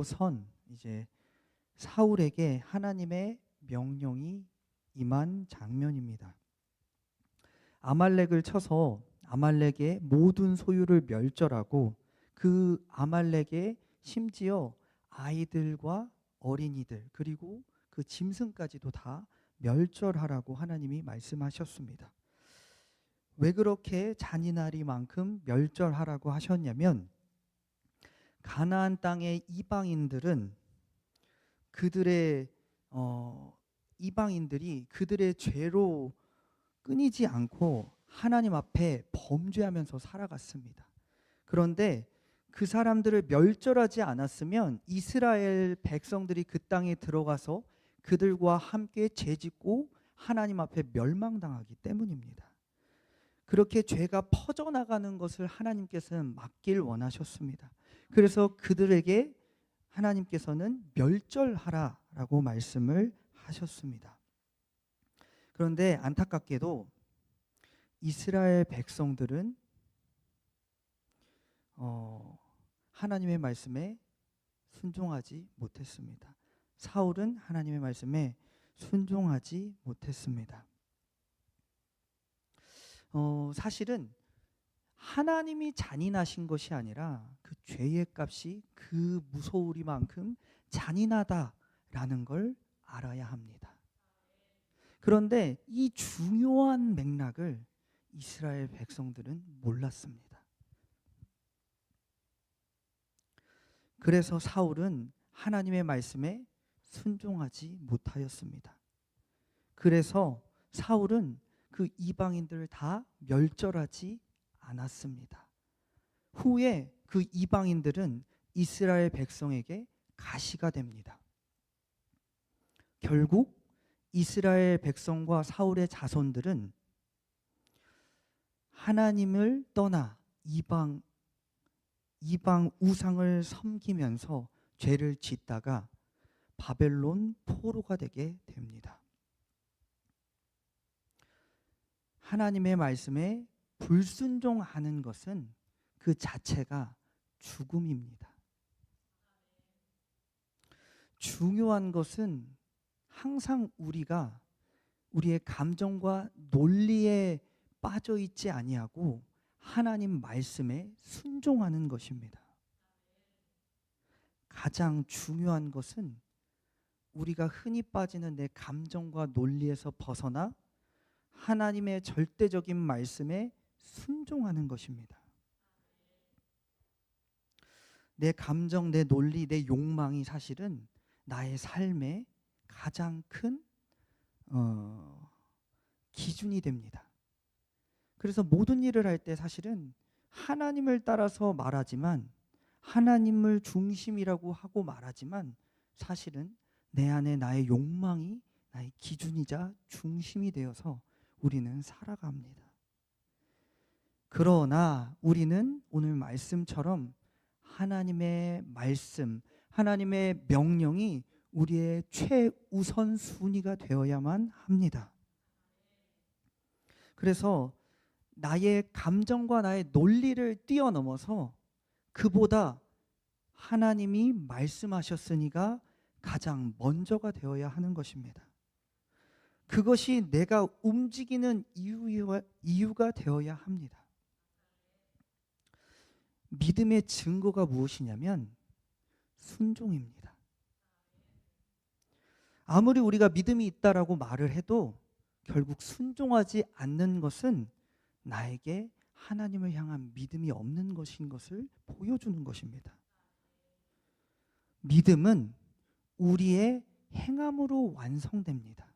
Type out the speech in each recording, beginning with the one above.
선 이제 사울에게 하나님의 명령이 임한 장면입니다. 아말렉을 쳐서 아말렉의 모든 소유를 멸절하고 그 아말렉의 심지어 아이들과 어린이들 그리고 그 짐승까지도 다 멸절하라고 하나님이 말씀하셨습니다. 왜 그렇게 잔인하리만큼 멸절하라고 하셨냐면 가나안 땅의 이방인들은 그들의 이방인들이 그들의 죄로 끊이지 않고 하나님 앞에 범죄하면서 살아갔습니다. 그런데 그 사람들을 멸절하지 않았으면 이스라엘 백성들이 그 땅에 들어가서 그들과 함께 죄짓고 하나님 앞에 멸망당하기 때문입니다. 그렇게 죄가 퍼져나가는 것을 하나님께서는 막길 원하셨습니다. 그래서 그들에게 하나님께서는 멸절하라라고 말씀을 하셨습니다. 그런데 안타깝게도 이스라엘 백성들은 하나님의 말씀에 순종하지 못했습니다. 사울은 하나님의 말씀에 순종하지 못했습니다. 사실은 하나님이 잔인하신 것이 아니라 그 죄의 값이 그 무서우리만큼 잔인하다라는 걸 알아야 합니다. 그런데 이 중요한 맥락을 이스라엘 백성들은 몰랐습니다. 그래서 사울은 하나님의 말씀에 순종하지 못하였습니다. 그래서 사울은 그 이방인들을 다 멸절하지 않았습니다. 후에 그 이방인들은 이스라엘 백성에게 가시가 됩니다. 결국 이스라엘 백성과 사울의 자손들은 하나님을 떠나 이방 우상을 섬기면서 죄를 짓다가 바벨론 포로가 되게 됩니다. 하나님의 말씀에 불순종하는 것은 그 자체가 죽음입니다. 중요한 것은 항상 우리가 우리의 감정과 논리에 빠져 있지 아니하고 하나님 말씀에 순종하는 것입니다. 가장 중요한 것은 우리가 흔히 빠지는 내 감정과 논리에서 벗어나 하나님의 절대적인 말씀에 순종하는 것입니다. 내 감정, 내 논리, 내 욕망이 사실은 나의 삶의 가장 큰 기준이 됩니다. 그래서 모든 일을 할 때 사실은 하나님을 따라서 말하지만 하나님을 중심이라고 하고 말하지만 사실은 내 안에 나의 욕망이 나의 기준이자 중심이 되어서 우리는 살아갑니다. 그러나 우리는 오늘 말씀처럼 하나님의 말씀, 하나님의 명령이 우리의 최우선 순위가 되어야만 합니다. 그래서 나의 감정과 나의 논리를 뛰어넘어서 그보다 하나님이 말씀하셨으니까 가장 먼저가 되어야 하는 것입니다. 그것이 내가 움직이는 이유가 되어야 합니다. 믿음의 증거가 무엇이냐면 순종입니다. 아무리 우리가 믿음이 있다라고 말을 해도 결국 순종하지 않는 것은 나에게 하나님을 향한 믿음이 없는 것인 것을 보여주는 것입니다. 믿음은 우리의 행함으로 완성됩니다.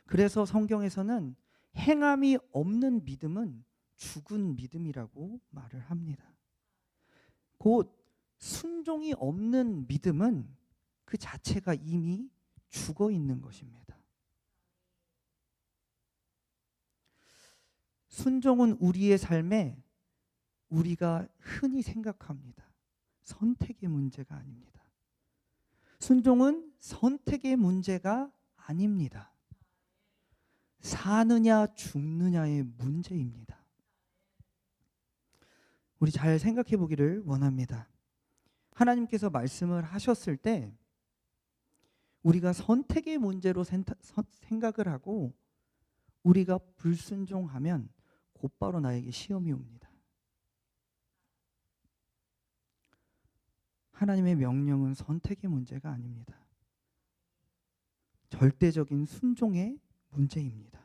그래서 성경에서는 행함이 없는 믿음은 죽은 믿음이라고 말을 합니다. 곧 순종이 없는 믿음은 그 자체가 이미 죽어 있는 것입니다. 순종은 우리의 삶에 우리가 흔히 생각합니다. 선택의 문제가 아닙니다. 순종은 선택의 문제가 아닙니다. 사느냐 죽느냐의 문제입니다. 우리 잘 생각해 보기를 원합니다. 하나님께서 말씀을 하셨을 때 우리가 선택의 문제로 생각을 하고 우리가 불순종하면 곧바로 나에게 시험이 옵니다. 하나님의 명령은 선택의 문제가 아닙니다. 절대적인 순종의 문제입니다.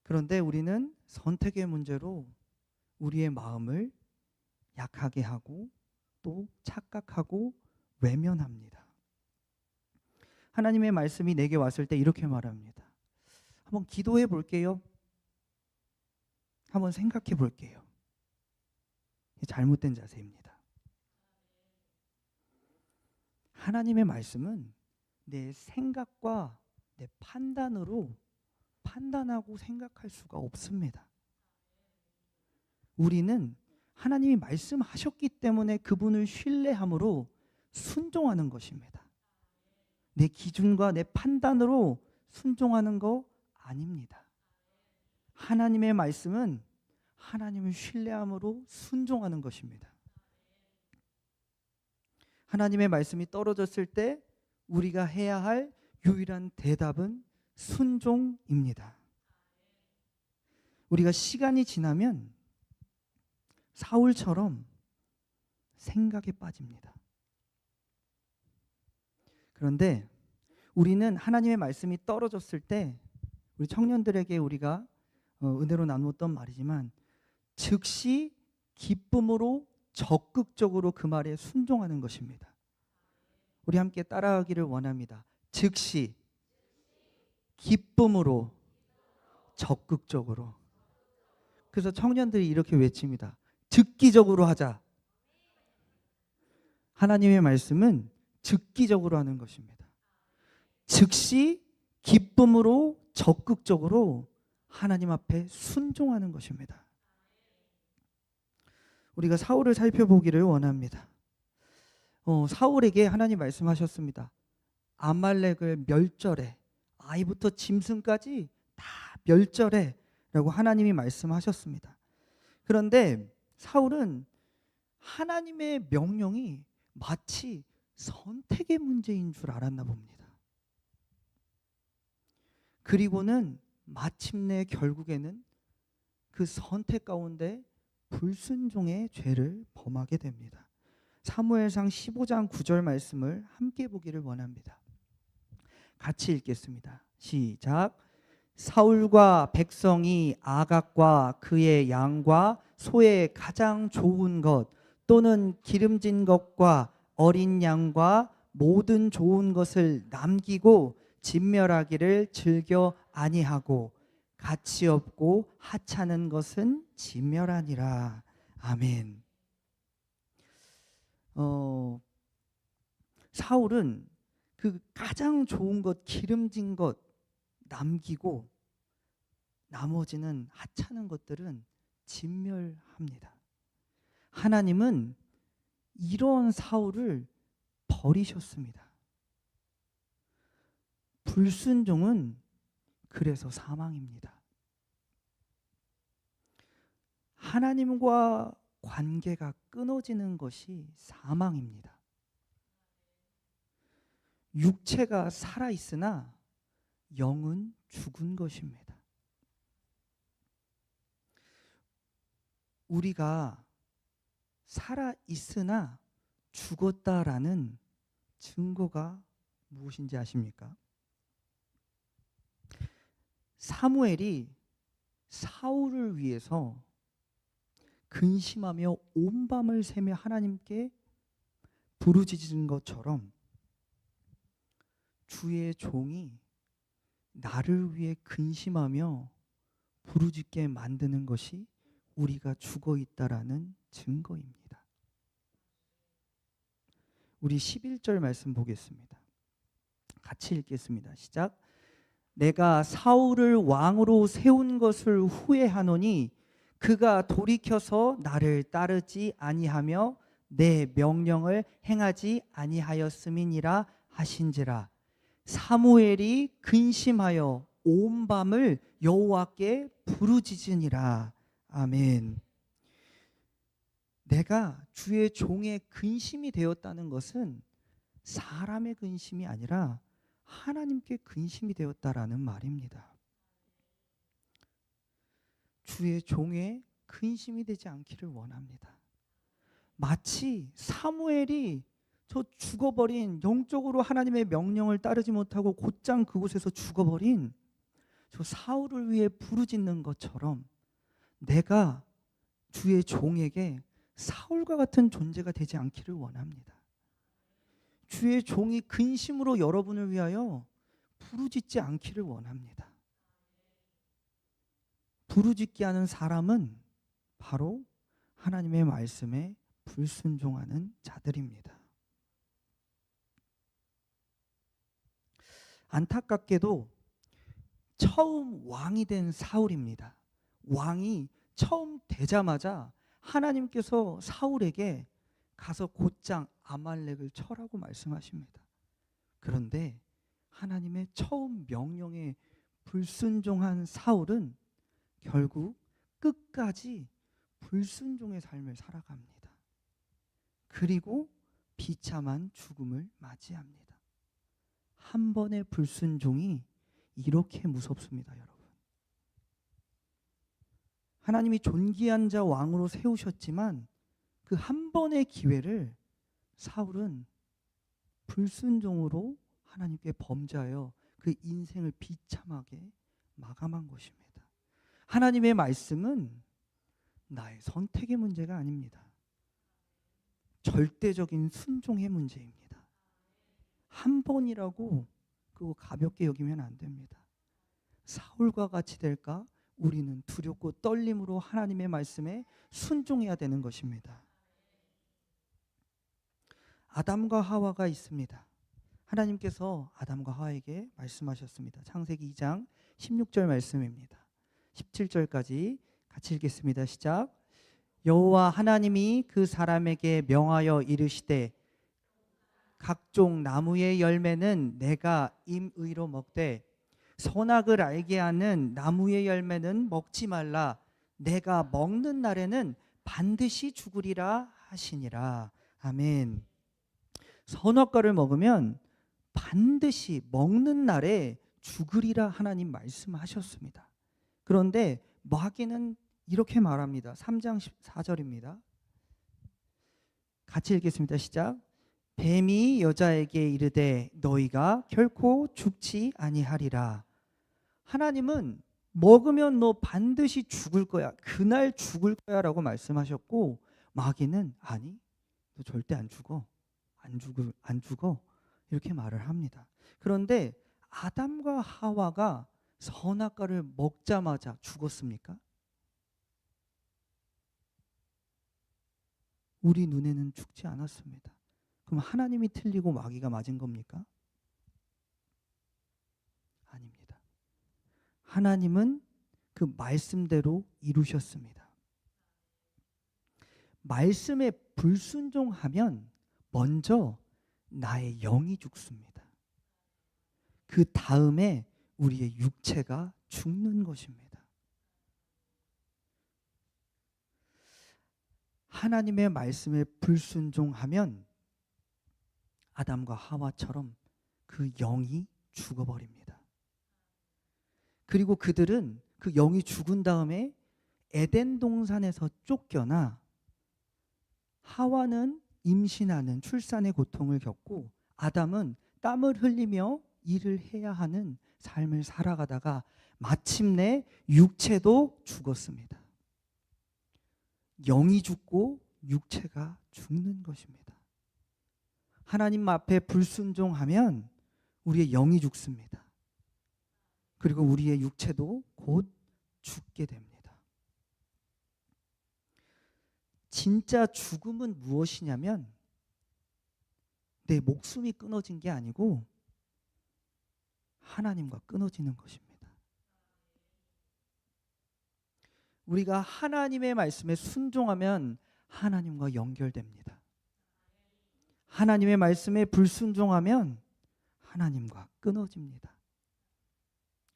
그런데 우리는 선택의 문제로 우리의 마음을 약하게 하고 또 착각하고 외면합니다. 하나님의 말씀이 내게 왔을 때 이렇게 말합니다. 한번 기도해 볼게요. 한번 생각해 볼게요. 잘못된 자세입니다. 하나님의 말씀은 내 생각과 내 판단으로 판단하고 생각할 수가 없습니다. 우리는 하나님이 말씀하셨기 때문에 그분을 신뢰함으로 순종하는 것입니다. 내 기준과 내 판단으로 순종하는 거 아닙니다. 하나님의 말씀은 하나님을 신뢰함으로 순종하는 것입니다. 하나님의 말씀이 떨어졌을 때 우리가 해야 할 유일한 대답은 순종입니다. 우리가 시간이 지나면 사울처럼 생각에 빠집니다. 그런데 우리는 하나님의 말씀이 떨어졌을 때 우리 청년들에게 우리가 은혜로 나누었던 말이지만 즉시 기쁨으로 적극적으로 그 말에 순종하는 것입니다. 우리 함께 따라하기를 원합니다. 즉시 기쁨으로 적극적으로. 그래서 청년들이 이렇게 외칩니다. 즉기적으로 하자. 하나님의 말씀은 즉기적으로 하는 것입니다. 즉시 기쁨으로 적극적으로 하나님 앞에 순종하는 것입니다. 우리가 사울을 살펴보기를 원합니다. 사울에게 하나님 말씀하셨습니다. 아말렉을 멸절해. 아이부터 짐승까지 다 멸절해 라고 하나님이 말씀하셨습니다. 그런데 사울은 하나님의 명령이 마치 선택의 문제인 줄 알았나 봅니다. 그리고는 마침내 결국에는 그 선택 가운데 불순종의 죄를 범하게 됩니다. 사무엘상 15장 9절 말씀을 함께 보기를 원합니다. 같이 읽겠습니다. 시작. 사울과 백성이 아각과 그의 양과 소의 가장 좋은 것 또는 기름진 것과 어린 양과 모든 좋은 것을 남기고 진멸하기를 즐겨 아니하고 가치 없고 하찮은 것은 진멸하니라. 아멘. 사울은 그 가장 좋은 것, 기름진 것 남기고 나머지는 하찮은 것들은 진멸합니다. 하나님은 이런 사울을 버리셨습니다. 불순종은 그래서 사망입니다. 하나님과 관계가 끊어지는 것이 사망입니다. 육체가 살아있으나 영은 죽은 것입니다. 우리가 살아있으나 죽었다라는 증거가 무엇인지 아십니까? 사무엘이 사울을 위해서 근심하며 온 밤을 새며 하나님께 부르짖은 것처럼 주의 종이 나를 위해 근심하며 부르짖게 만드는 것이 우리가 죽어 있다라는 증거입니다. 우리 11절 말씀 보겠습니다. 같이 읽겠습니다. 시작. 내가 사울을 왕으로 세운 것을 후회하노니 그가 돌이켜서 나를 따르지 아니하며 내 명령을 행하지 아니하였음이니라 하신지라. 사무엘이 근심하여 온 밤을 여호와께 부르짖으니라. 아멘. 내가 주의 종의 근심이 되었다는 것은 사람의 근심이 아니라 하나님께 근심이 되었다라는 말입니다. 주의 종의 근심이 되지 않기를 원합니다. 마치 사무엘이 저 죽어버린, 영적으로 하나님의 명령을 따르지 못하고 곧장 그곳에서 죽어버린 저 사울을 위해 부르짖는 것처럼 내가 주의 종에게 사울과 같은 존재가 되지 않기를 원합니다. 주의 종이 근심으로 여러분을 위하여 부르짖지 않기를 원합니다. 부르짖게 하는 사람은 바로 하나님의 말씀에 불순종하는 자들입니다. 안타깝게도 처음 왕이 된 사울입니다. 왕이 처음 되자마자 하나님께서 사울에게 가서 곧장 아말렉을 쳐라고 말씀하십니다. 그런데 하나님의 처음 명령에 불순종한 사울은 결국 끝까지 불순종의 삶을 살아갑니다. 그리고 비참한 죽음을 맞이합니다. 한 번의 불순종이 이렇게 무섭습니다, 여러분. 하나님이 존귀한 자 왕으로 세우셨지만 그 한 번의 기회를 사울은 불순종으로 하나님께 범죄하여 그 인생을 비참하게 마감한 것입니다. 하나님의 말씀은 나의 선택의 문제가 아닙니다. 절대적인 순종의 문제입니다. 한 번이라고 그거 가볍게 여기면 안 됩니다. 사울과 같이 될까? 우리는 두렵고 떨림으로 하나님의 말씀에 순종해야 되는 것입니다. 아담과 하와가 있습니다. 하나님께서 아담과 하와에게 말씀하셨습니다. 창세기 2장 16절 말씀입니다. 17절까지 같이 읽겠습니다. 시작. 여호와 하나님이 그 사람에게 명하여 이르시되 각종 나무의 열매는 내가 임의로 먹되 선악을 알게 하는 나무의 열매는 먹지 말라. 내가 먹는 날에는 반드시 죽으리라 하시니라. 아멘. 선악과를 먹으면 반드시 먹는 날에 죽으리라 하나님 말씀하셨습니다. 그런데 마귀는 이렇게 말합니다. 3장 14절입니다. 같이 읽겠습니다. 시작. 뱀이 여자에게 이르되 너희가 결코 죽지 아니하리라. 하나님은 먹으면 너 반드시 죽을 거야. 그날 죽을 거야 라고 말씀하셨고, 마귀는 아니, 너 절대 안 죽어. 안 죽어. 이렇게 말을 합니다. 그런데 아담과 하와가 선악과를 먹자마자 죽었습니까? 우리 눈에는 죽지 않았습니다. 그럼 하나님이 틀리고 마귀가 맞은 겁니까? 아닙니다. 하나님은 그 말씀대로 이루셨습니다. 말씀에 불순종하면 먼저 나의 영이 죽습니다. 그 다음에 우리의 육체가 죽는 것입니다. 하나님의 말씀에 불순종하면 아담과 하와처럼 그 영이 죽어버립니다. 그리고 그들은 그 영이 죽은 다음에 에덴 동산에서 쫓겨나 하와는 임신하는 출산의 고통을 겪고 아담은 땀을 흘리며 일을 해야 하는 삶을 살아가다가 마침내 육체도 죽었습니다. 영이 죽고 육체가 죽는 것입니다. 하나님 앞에 불순종하면 우리의 영이 죽습니다. 그리고 우리의 육체도 곧 죽게 됩니다. 진짜 죽음은 무엇이냐면 내 목숨이 끊어진 게 아니고 하나님과 끊어지는 것입니다. 우리가 하나님의 말씀에 순종하면 하나님과 연결됩니다. 하나님의 말씀에 불순종하면 하나님과 끊어집니다.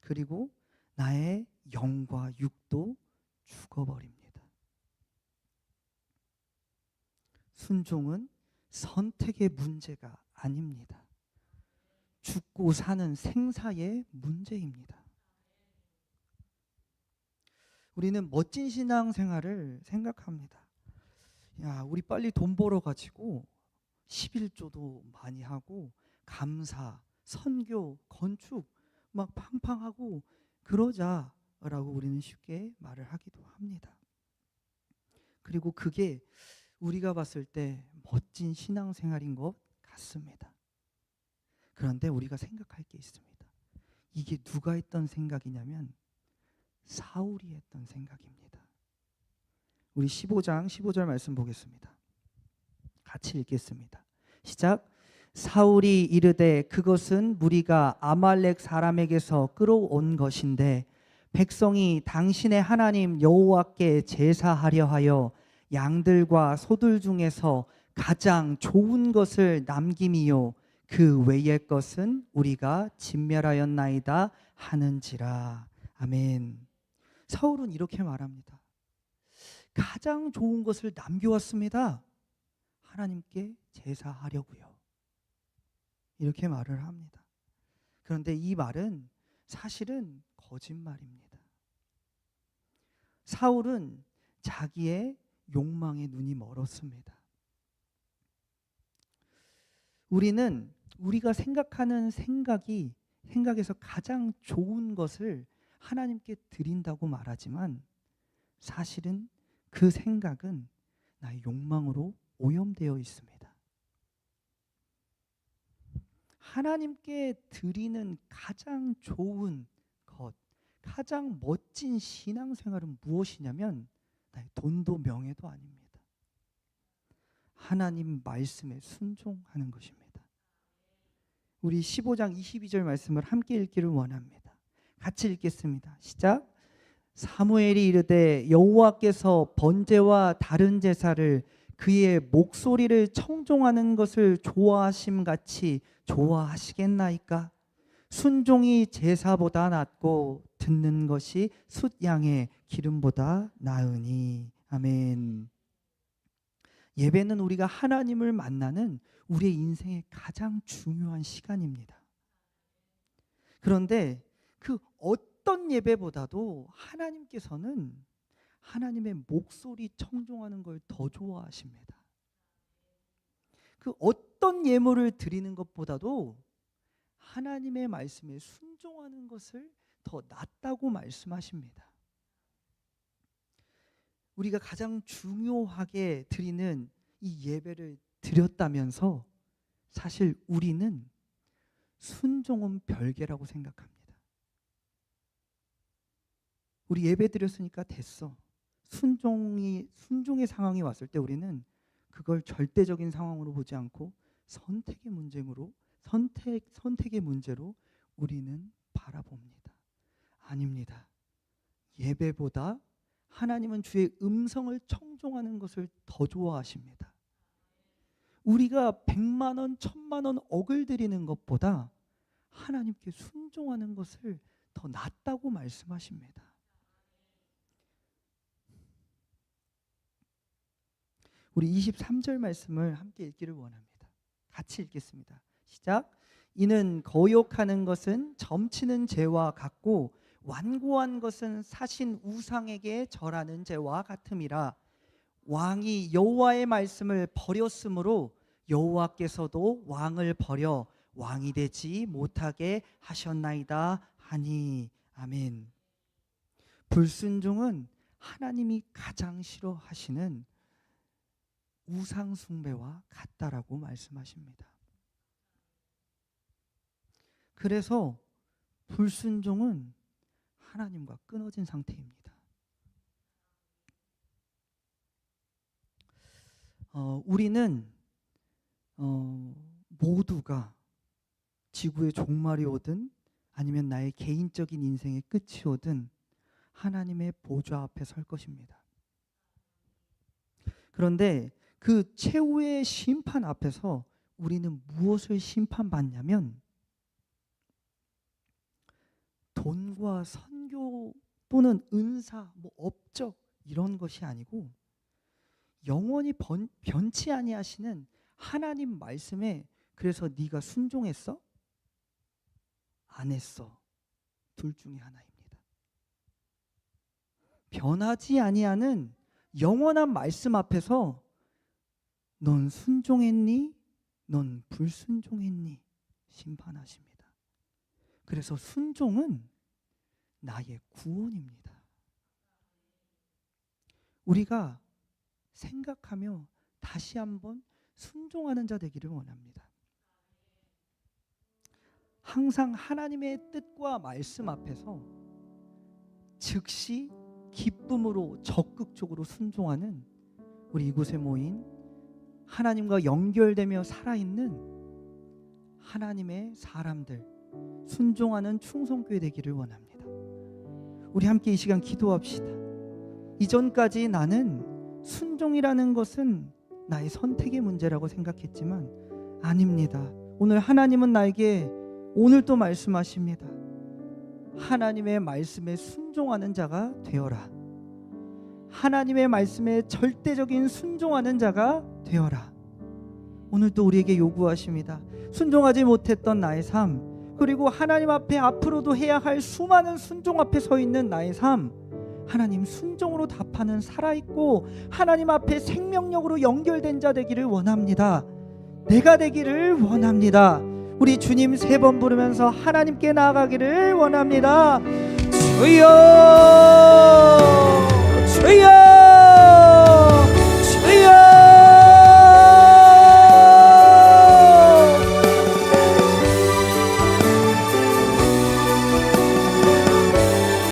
그리고 나의 영과 육도 죽어버립니다. 순종은 선택의 문제가 아닙니다. 죽고 사는 생사의 문제입니다. 우리는 멋진 신앙생활을 생각합니다. 야, 우리 빨리 돈 벌어 가지고 11조도 많이 하고 감사, 선교, 건축 막 팡팡하고 그러자라고 우리는 쉽게 말을 하기도 합니다. 그리고 그게 우리가 봤을 때 멋진 신앙생활인 것 같습니다. 그런데 우리가 생각할 게 있습니다. 이게 누가 했던 생각이냐면 사울이 했던 생각입니다. 우리 15장 15절 말씀 보겠습니다. 같이 읽겠습니다. 시작. 사울이 이르되 그것은 무리가 아말렉 사람에게서 끌어온 것인데 백성이 당신의 하나님 여호와께 제사하려 하여 양들과 소들 중에서 가장 좋은 것을 남김이요 그 외의 것은 우리가 진멸하였나이다 하는지라. 아멘. 사울은 이렇게 말합니다. 가장 좋은 것을 남겨왔습니다. 하나님께 제사하려고요. 이렇게 말을 합니다. 그런데 이 말은 사실은 거짓말입니다. 사울은 자기의 욕망에 눈이 멀었습니다. 우리는 우리가 생각하는 생각에서 가장 좋은 것을 하나님께 드린다고 말하지만 사실은 그 생각은 나의 욕망으로 오염되어 있습니다. 하나님께 드리는 가장 좋은 것, 가장 멋진 신앙생활은 무엇이냐면 나의 돈도 명예도 아닙니다. 하나님 말씀에 순종하는 것입니다. 우리 15장 22절 말씀을 함께 읽기를 원합니다. 같이 읽겠습니다. 시작. 사무엘이 이르되 여호와께서 번제와 다른 제사를 그의 목소리를 청종하는 것을 좋아하심 같이 좋아하시겠나이까? 순종이 제사보다 낫고 듣는 것이 숫양의 기름보다 나으니. 아멘. 예배는 우리가 하나님을 만나는 우리의 인생의 가장 중요한 시간입니다. 그런데 그 어떤 예배보다도 하나님께서는 하나님의 목소리 청종하는 걸 더 좋아하십니다. 그 어떤 예물을 드리는 것보다도 하나님의 말씀에 순종하는 것을 더 낫다고 말씀하십니다. 우리가 가장 중요하게 드리는 이 예배를 드렸다면서 사실 우리는 순종은 별개라고 생각합니다. 우리 예배 드렸으니까 됐어. 순종의 상황이 왔을 때 우리는 그걸 절대적인 상황으로 보지 않고 선택의 문제로 우리는 바라봅니다. 아닙니다. 예배보다 하나님은 주의 음성을 청종하는 것을 더 좋아하십니다. 우리가 100만 원, 1000만 원, 억을 드리는 것보다 하나님께 순종하는 것을 더 낫다고 말씀하십니다. 우리 23절 말씀을 함께 읽기를 원합니다. 같이 읽겠습니다. 시작. 이는 거욕하는 것은 점치는 죄와 같고 완고한 것은 사신 우상에게 절하는 죄와 같음이라. 왕이 여호와의 말씀을 버렸으므로 여호와께서도 왕을 버려 왕이 되지 못하게 하셨나이다 하니. 아멘. 불순종은 하나님이 가장 싫어하시는 우상 숭배와 같다라고 말씀하십니다. 그래서 불순종은 하나님과 끊어진 상태입니다. 우리는 모두가 지구의 종말이 오든 아니면 나의 개인적인 인생의 끝이 오든 하나님의 보좌 앞에 설 것입니다. 그런데 그 최후의 심판 앞에서 우리는 무엇을 심판받냐면 돈과 선교 또는 은사, 업적 이런 것이 아니고 영원히 변치 아니하시는 하나님 말씀에 그래서 네가 순종했어? 안 했어. 둘 중에 하나입니다. 변하지 아니하는 영원한 말씀 앞에서 넌 순종했니? 넌 불순종했니? 심판하십니다. 그래서 순종은 나의 구원입니다. 우리가 생각하며 다시 한번 순종하는 자 되기를 원합니다. 항상 하나님의 뜻과 말씀 앞에서 즉시 기쁨으로 적극적으로 순종하는 우리 이곳에 모인 하나님과 연결되며 살아있는 하나님의 사람들, 순종하는 충성교회 되기를 원합니다. 우리 함께 이 시간 기도합시다. 이전까지 나는 순종이라는 것은 나의 선택의 문제라고 생각했지만 아닙니다. 오늘 하나님은 나에게 오늘 또 말씀하십니다. 하나님의 말씀에 순종하는 자가 되어라. 하나님의 말씀에 절대적인 순종하는 자가 되어라. 오늘 또 우리에게 요구하십니다. 순종하지 못했던 나의 삶, 그리고 하나님 앞에 앞으로도 해야 할 수많은 순종 앞에 서 있는 나의 삶, 하나님 순종으로 답하는 살아있고 하나님 앞에 생명력으로 연결된 자 되기를 원합니다. 내가 되기를 원합니다. 우리 주님 3번 부르면서 하나님께 나아가기를 원합니다. 주여